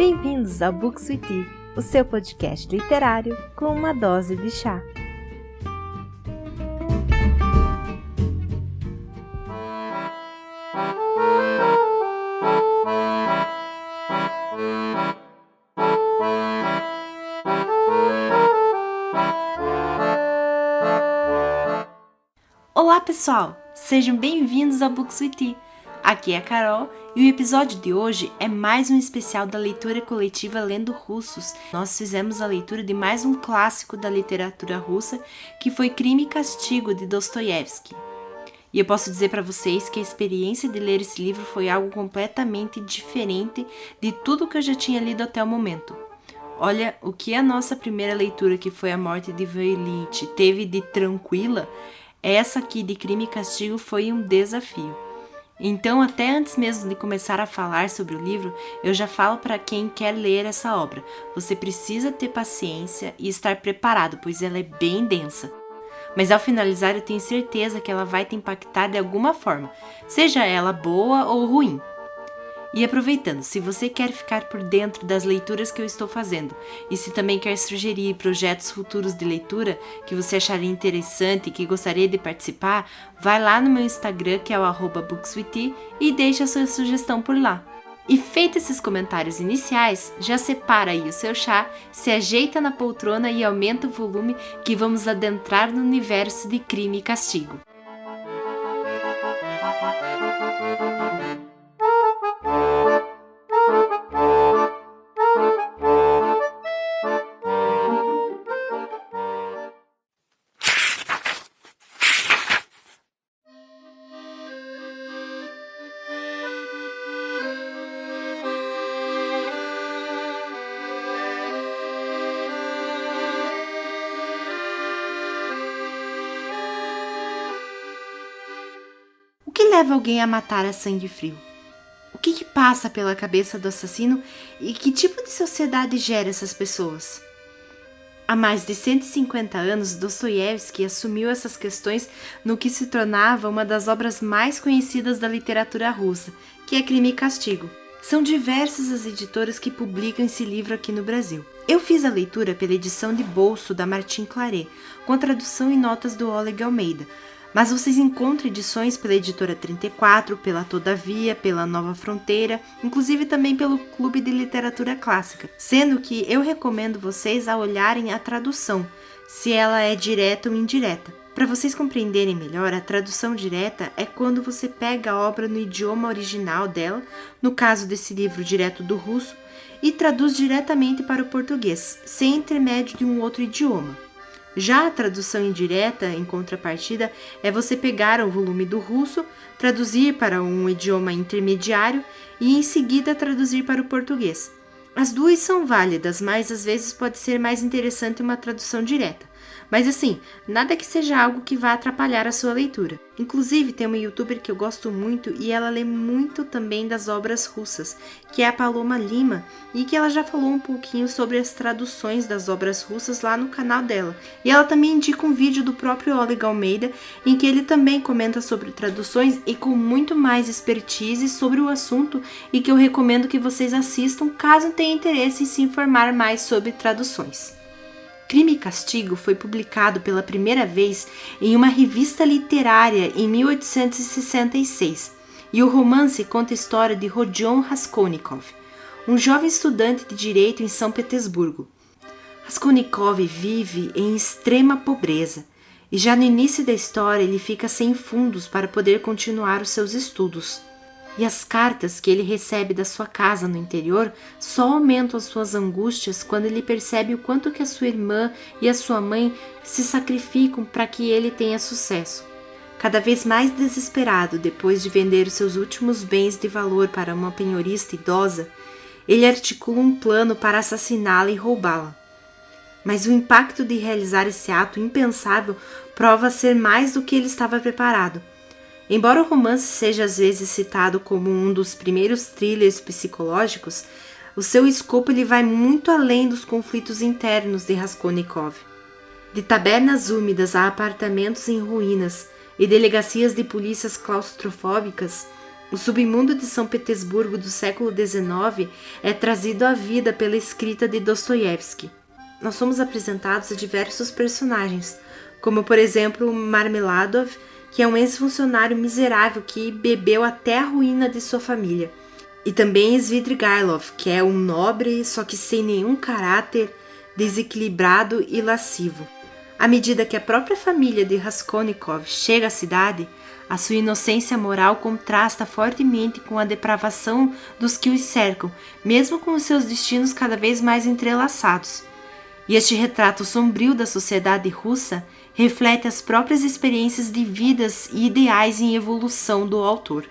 Bem-vindos ao Books with Tea, o seu podcast literário com uma dose de chá. Olá pessoal, sejam bem-vindos ao Books with Tea. Aqui é a Carol e o episódio de hoje é mais um especial da leitura coletiva Lendo Russos. Nós fizemos a leitura de mais um clássico da literatura russa, que foi Crime e Castigo, de Dostoiévski. E eu posso dizer para vocês que a experiência de ler esse livro foi algo completamente diferente de tudo que eu já tinha lido até o momento. Olha, o que a nossa primeira leitura, que foi A Morte de Ivan Ilyich, teve de tranquila, essa aqui de Crime e Castigo foi um desafio. Então, até antes mesmo de começar a falar sobre o livro, eu já falo para quem quer ler essa obra. Você precisa ter paciência e estar preparado, pois ela é bem densa. Mas ao finalizar, eu tenho certeza que ela vai te impactar de alguma forma, seja ela boa ou ruim. E aproveitando, se você quer ficar por dentro das leituras que eu estou fazendo e se também quer sugerir projetos futuros de leitura que você acharia interessante e que gostaria de participar, vai lá no meu Instagram, que é o @bookswithtea, e deixa a sua sugestão por lá. E feitos esses comentários iniciais, já separa aí o seu chá, se ajeita na poltrona e aumenta o volume, que vamos adentrar no universo de Crime e Castigo. O que leva alguém a matar a sangue frio? O que passa pela cabeça do assassino e que tipo de sociedade gera essas pessoas? Há mais de 150 anos, Dostoiévski assumiu essas questões no que se tornava uma das obras mais conhecidas da literatura russa, que é Crime e Castigo. São diversas as editoras que publicam esse livro aqui no Brasil. Eu fiz a leitura pela edição de bolso da Martin Claret, com tradução e notas do Oleg Almeida, mas vocês encontram edições pela Editora 34, pela Todavia, pela Nova Fronteira, inclusive também pelo Clube de Literatura Clássica, sendo que eu recomendo vocês a olharem a tradução, se ela é direta ou indireta. Para vocês compreenderem melhor, a tradução direta é quando você pega a obra no idioma original dela, no caso desse livro direto do russo, e traduz diretamente para o português, sem intermédio de um outro idioma. Já a tradução indireta, em contrapartida, é você pegar o volume do russo, traduzir para um idioma intermediário e em seguida traduzir para o português. As duas são válidas, mas às vezes pode ser mais interessante uma tradução direta. Mas assim, nada que seja algo que vá atrapalhar a sua leitura. Inclusive, tem uma youtuber que eu gosto muito e ela lê muito também das obras russas, que é a Paloma Lima, e que ela já falou um pouquinho sobre as traduções das obras russas lá no canal dela. E ela também indica um vídeo do próprio Oleg Almeida, em que ele também comenta sobre traduções e com muito mais expertise sobre o assunto, e que eu recomendo que vocês assistam caso tenham interesse em se informar mais sobre traduções. Crime e Castigo foi publicado pela primeira vez em uma revista literária em 1866, e o romance conta a história de Rodion Raskolnikov, um jovem estudante de direito em São Petersburgo. Raskolnikov vive em extrema pobreza, e já no início da história ele fica sem fundos para poder continuar os seus estudos. E as cartas que ele recebe da sua casa no interior só aumentam as suas angústias quando ele percebe o quanto que a sua irmã e a sua mãe se sacrificam para que ele tenha sucesso. Cada vez mais desesperado, depois de vender os seus últimos bens de valor para uma penhorista idosa, ele articula um plano para assassiná-la e roubá-la. Mas o impacto de realizar esse ato impensável prova ser mais do que ele estava preparado. Embora o romance seja às vezes citado como um dos primeiros thrillers psicológicos, o seu escopo ele vai muito além dos conflitos internos de Raskolnikov. De tabernas úmidas a apartamentos em ruínas e delegacias de polícias claustrofóbicas, O submundo de São Petersburgo do século XIX é trazido à vida pela escrita de Dostoiévski. Nós somos apresentados a diversos personagens, como por exemplo Marmeladov, que é um ex-funcionário miserável que bebeu até a ruína de sua família. E também Svidrigailov, que é um nobre, só que sem nenhum caráter, desequilibrado e lascivo. À medida que a própria família de Raskolnikov chega à cidade, a sua inocência moral contrasta fortemente com a depravação dos que os cercam, mesmo com os seus destinos cada vez mais entrelaçados. E este retrato sombrio da sociedade russa reflete as próprias experiências de vidas e ideais em evolução do autor.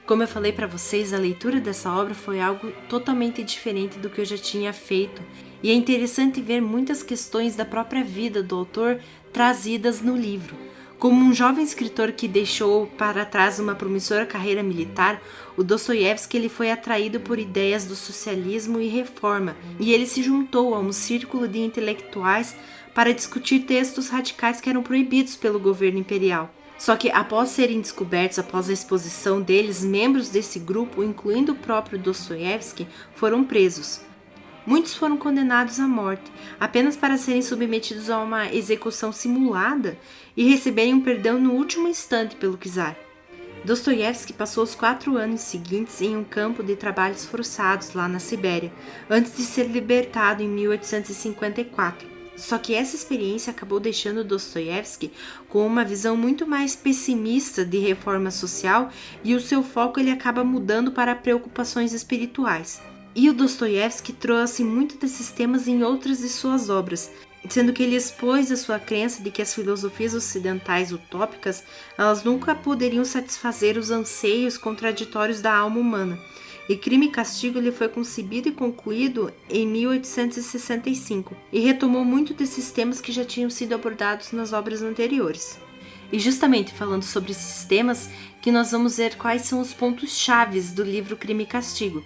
Como eu falei para vocês, a leitura dessa obra foi algo totalmente diferente do que eu já tinha feito, e é interessante ver muitas questões da própria vida do autor trazidas no livro. Como um jovem escritor que deixou para trás uma promissora carreira militar, o Dostoiévski ele foi atraído por ideias do socialismo e reforma, e ele se juntou a um círculo de intelectuais para discutir textos radicais que eram proibidos pelo governo imperial. Só que após serem descobertos, após a exposição deles, membros desse grupo, incluindo o próprio Dostoiévski, foram presos. Muitos foram condenados à morte, apenas para serem submetidos a uma execução simulada e receberem um perdão no último instante pelo czar. Dostoiévski passou os 4 anos seguintes em um campo de trabalhos forçados lá na Sibéria, antes de ser libertado em 1854. Só que essa experiência acabou deixando Dostoiévski com uma visão muito mais pessimista de reforma social, e o seu foco ele acaba mudando para preocupações espirituais. E o Dostoiévski trouxe muito desses temas em outras de suas obras, sendo que ele expôs a sua crença de que as filosofias ocidentais utópicas elas nunca poderiam satisfazer os anseios contraditórios da alma humana. E Crime e Castigo ele foi concebido e concluído em 1865 e retomou muito desses temas que já tinham sido abordados nas obras anteriores. E justamente falando sobre esses temas que nós vamos ver quais são os pontos chaves do livro Crime e Castigo.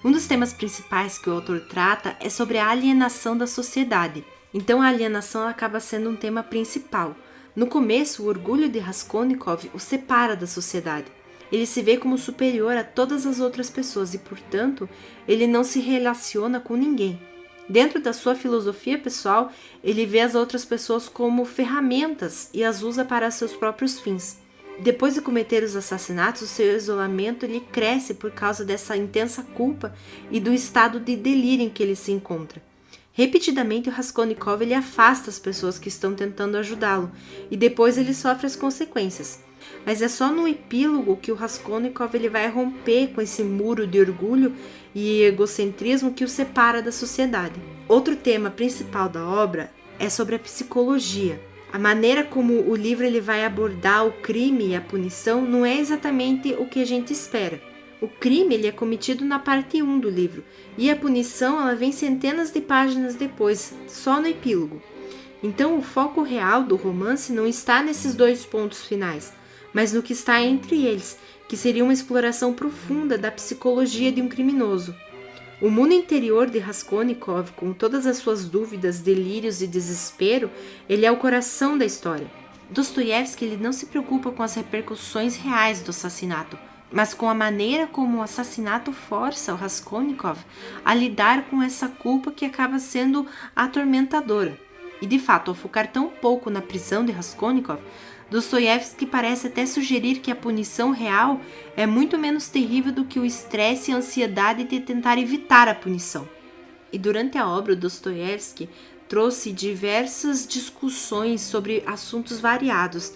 Um dos temas principais que o autor trata é sobre a alienação da sociedade. Então a alienação acaba sendo um tema principal. No começo, o orgulho de Raskolnikov o separa da sociedade. Ele se vê como superior a todas as outras pessoas e, portanto, ele não se relaciona com ninguém. Dentro da sua filosofia pessoal, ele vê as outras pessoas como ferramentas e as usa para seus próprios fins. Depois de cometer os assassinatos, o seu isolamento ele cresce por causa dessa intensa culpa e do estado de delírio em que ele se encontra. Repetidamente, o Raskolnikov ele afasta as pessoas que estão tentando ajudá-lo e depois ele sofre as consequências. Mas é só no epílogo que o Raskolnikov ele vai romper com esse muro de orgulho e egocentrismo que o separa da sociedade. Outro tema principal da obra é sobre a psicologia. A maneira como o livro ele vai abordar o crime e a punição não é exatamente o que a gente espera. O crime ele é cometido na parte 1 do livro e a punição ela vem centenas de páginas depois, só no epílogo. Então o foco real do romance não está nesses 2 pontos finais, mas no que está entre eles, que seria uma exploração profunda da psicologia de um criminoso. O mundo interior de Raskolnikov, com todas as suas dúvidas, delírios e desespero, ele é o coração da história. Dostoiévski ele não se preocupa com as repercussões reais do assassinato, mas com a maneira como o assassinato força o Raskolnikov a lidar com essa culpa que acaba sendo atormentadora. E de fato, ao focar tão pouco na prisão de Raskolnikov, Dostoiévski parece até sugerir que a punição real é muito menos terrível do que o estresse e a ansiedade de tentar evitar a punição. E durante a obra, Dostoiévski trouxe diversas discussões sobre assuntos variados,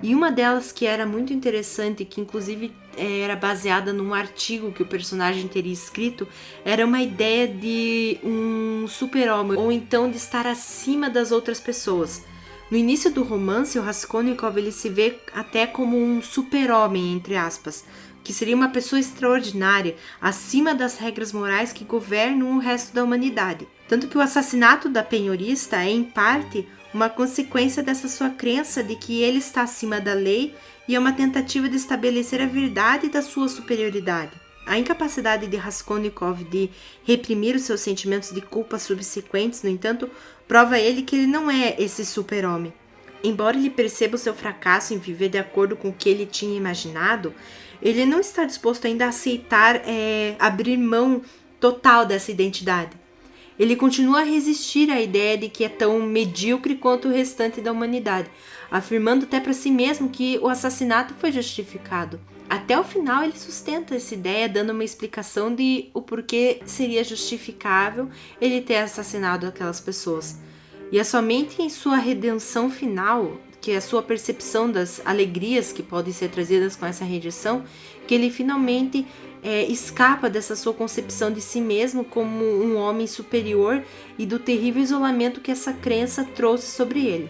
E uma delas que era muito interessante, que inclusive era baseada num artigo que o personagem teria escrito, era uma ideia de um super-homem, ou então de estar acima das outras pessoas. No início do romance, o Raskolnikov ele se vê até como um super-homem, entre aspas, que seria uma pessoa extraordinária, acima das regras morais que governam o resto da humanidade. Tanto que o assassinato da penhorista é, em parte, uma consequência dessa sua crença de que ele está acima da lei e é uma tentativa de estabelecer a verdade da sua superioridade. A incapacidade de Raskolnikov de reprimir os seus sentimentos de culpa subsequentes, no entanto, prova a ele que ele não é esse super-homem. Embora ele perceba o seu fracasso em viver de acordo com o que ele tinha imaginado, ele não está disposto ainda a aceitar abrir mão total dessa identidade. Ele continua a resistir à ideia de que é tão medíocre quanto o restante da humanidade, afirmando até para si mesmo que o assassinato foi justificado. Até o final ele sustenta essa ideia, dando uma explicação de o porquê seria justificável ele ter assassinado aquelas pessoas. E é somente em sua redenção final, que é a sua percepção das alegrias que podem ser trazidas com essa redenção, que ele finalmente escapa dessa sua concepção de si mesmo como um homem superior e do terrível isolamento que essa crença trouxe sobre ele.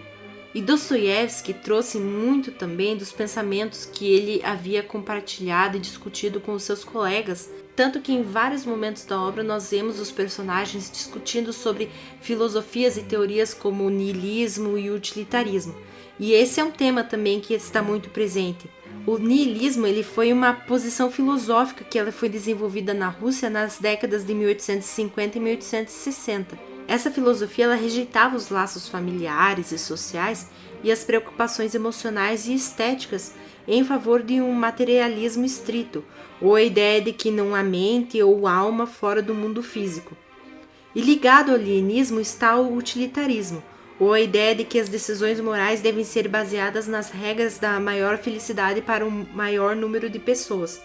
E Dostoiévski trouxe muito também dos pensamentos que ele havia compartilhado e discutido com os seus colegas, tanto que em vários momentos da obra nós vemos os personagens discutindo sobre filosofias e teorias como o niilismo e o utilitarismo. E esse é um tema também que está muito presente. O niilismo ele foi uma posição filosófica que ela foi desenvolvida na Rússia nas décadas de 1850 e 1860. Essa filosofia ela rejeitava os laços familiares e sociais e as preocupações emocionais e estéticas em favor de um materialismo estrito, ou a ideia de que não há mente ou alma fora do mundo físico. E ligado ao alienismo está o utilitarismo, ou a ideia de que as decisões morais devem ser baseadas nas regras da maior felicidade para um maior número de pessoas.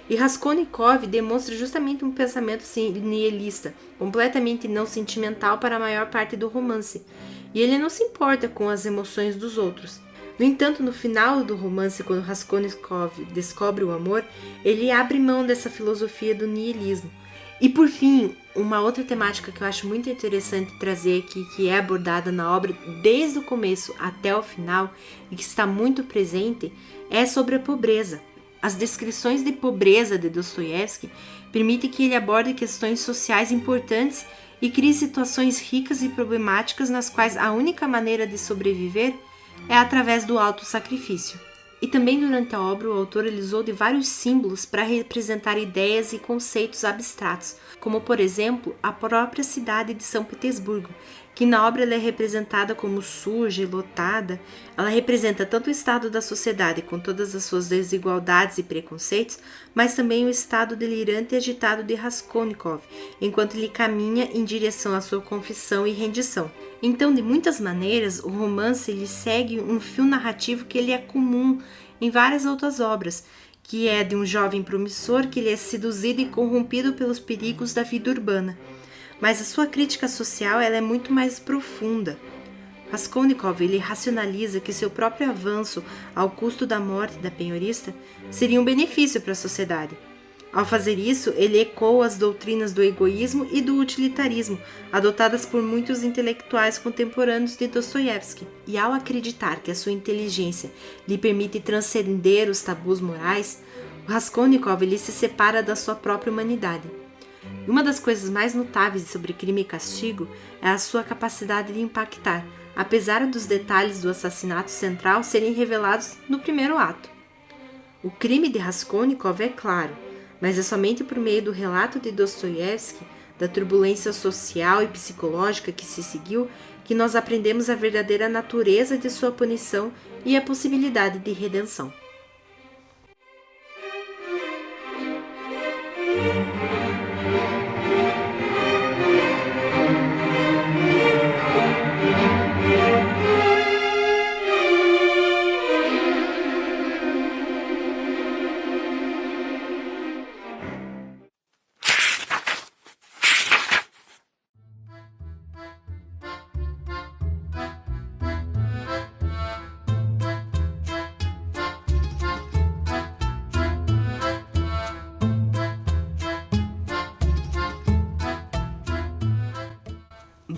E Raskolnikov demonstra justamente um pensamento nihilista, completamente não sentimental para a maior parte do romance, e ele não se importa com as emoções dos outros. No entanto, no final do romance, quando Raskolnikov descobre o amor, ele abre mão dessa filosofia do nihilismo. E por fim, uma outra temática que eu acho muito interessante trazer aqui, que é abordada na obra desde o começo até o final e que está muito presente, é sobre a pobreza. As descrições de pobreza de Dostoiévski permitem que ele aborde questões sociais importantes e crie situações ricas e problemáticas nas quais a única maneira de sobreviver é através do autossacrifício. E também durante a obra o autor usou de vários símbolos para representar ideias e conceitos abstratos, como por exemplo a própria cidade de São Petersburgo, que na obra ela é representada como suja e lotada. Ela representa tanto o estado da sociedade com todas as suas desigualdades e preconceitos, mas também o estado delirante e agitado de Raskolnikov, enquanto ele caminha em direção à sua confissão e rendição. Então, de muitas maneiras, o romance ele segue um fio narrativo que ele é comum em várias outras obras, que é de um jovem promissor que ele é seduzido e corrompido pelos perigos da vida urbana. Mas a sua crítica social ela é muito mais profunda. Raskolnikov ele racionaliza que seu próprio avanço ao custo da morte da penhorista seria um benefício para a sociedade. Ao fazer isso, ele ecoa as doutrinas do egoísmo e do utilitarismo, adotadas por muitos intelectuais contemporâneos de Dostoiévski. E ao acreditar que a sua inteligência lhe permite transcender os tabus morais, o Raskolnikov ele se separa da sua própria humanidade. Uma das coisas mais notáveis sobre Crime e Castigo é a sua capacidade de impactar, apesar dos detalhes do assassinato central serem revelados no primeiro ato. O crime de Raskolnikov é claro, mas é somente por meio do relato de Dostoiévski, da turbulência social e psicológica que se seguiu, que nós aprendemos a verdadeira natureza de sua punição e a possibilidade de redenção.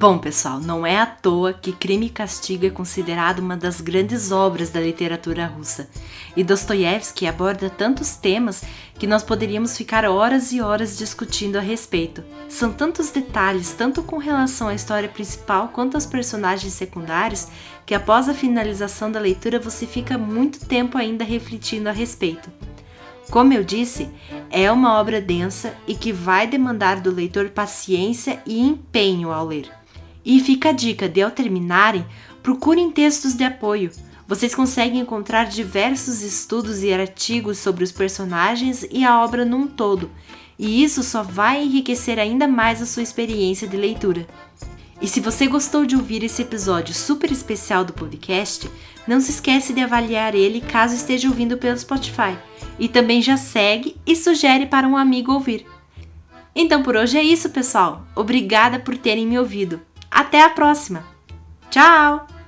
Bom, pessoal, não é à toa que Crime e Castigo é considerado uma das grandes obras da literatura russa. E Dostoiévski aborda tantos temas que nós poderíamos ficar horas e horas discutindo a respeito. São tantos detalhes, tanto com relação à história principal quanto aos personagens secundários, que após a finalização da leitura você fica muito tempo ainda refletindo a respeito. Como eu disse, é uma obra densa e que vai demandar do leitor paciência e empenho ao ler. E fica a dica de, ao terminarem, procurem textos de apoio. Vocês conseguem encontrar diversos estudos e artigos sobre os personagens e a obra num todo, e isso só vai enriquecer ainda mais a sua experiência de leitura. E se você gostou de ouvir esse episódio super especial do podcast, não se esquece de avaliar ele caso esteja ouvindo pelo Spotify. E também já segue e sugere para um amigo ouvir. Então por hoje é isso, pessoal. Obrigada por terem me ouvido. Até a próxima! Tchau!